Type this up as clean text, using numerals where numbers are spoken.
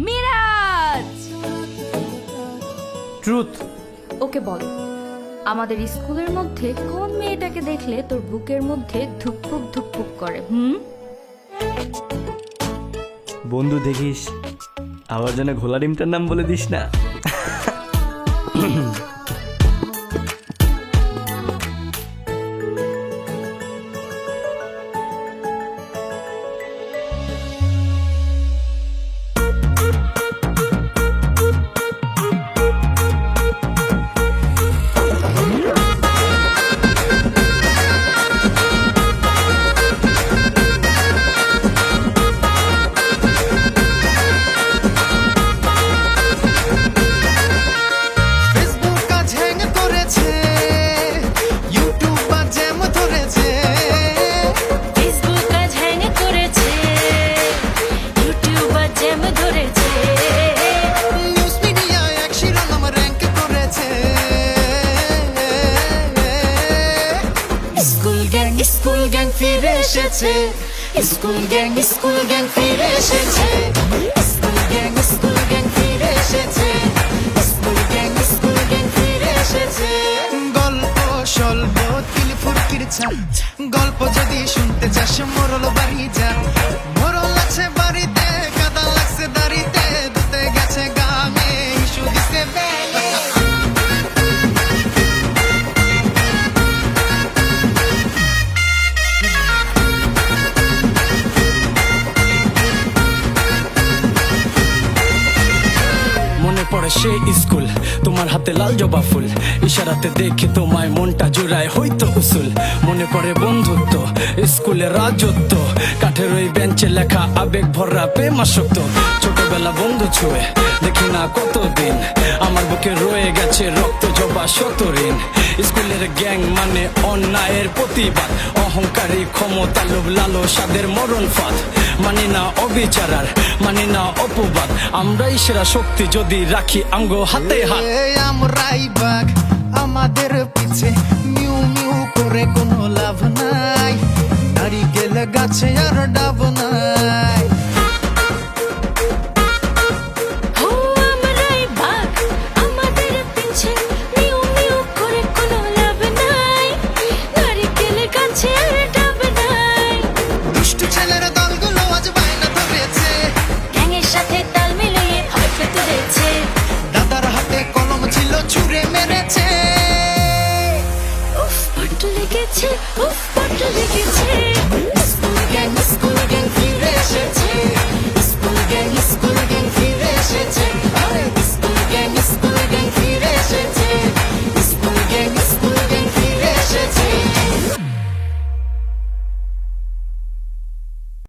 Miraj. Truth. ওকে বল, আমাদের স্কুলের মধ্যে কোন মেয়েটাকে দেখলে তোর বুকের মধ্যে ধুকপুক ধুকপুক করে? বন্ধু দেখিস, আবার যেন ঘোলা ডিমটার নাম বলে দিস না। স্কুল গ্যাং ফিরে এসেছে, স্কুল গ্যাং ফিরে এসেছে, স্কুল গ্যাং ফিরে এসেছে, স্কুল গ্যাং ফিরে এসেছে। গল্প স্বল্প তিল ফুরকির ছাপ, গল্প যদি শুনতে চাস মোরল বাড়ি যা। মোরল আছে বাড়িতে, কাদা লাগছে দাড়িতে, ধুতে গেছে গামে, ইস্যু দিছে বেলে। পড়ে সে স্কুল, তোমার হাতে লাল জবা ফুল, ইশারাতে দেখে তোমায় মনটা জোড়ায় হইতো উসুল। মনে পড়ে বন্ধুত্ব, স্কুলের রাজত্ব, কাঠের ওই বেঞ্চে লেখা আবেগ ভরা প্রেমাসক্ত। ছোটবেলা বন্ধু ছুঁয়ে দেখি না কতদিন, আমার বুকে রয়ে গেছে রক্ত জবা শতঋণ। স্কুলের গ্যাং মানে অন্যায়ের প্রতিবাদ, অহংকারী ক্ষমতা লোভ লালসাদের মরণ ফাঁদ। মানি না অবিচারার, মানি না অপবাদ, আমরাই সেরা শক্তি যদি রাখি আঙ্গ হাতে হাত। আমরাই বাঘ, আমাদের পিছে মিউ মিউ করে কোনো লাভ নাই, নারিকেল গাছে আর ডাব নাই। দুষ্টু ছেলে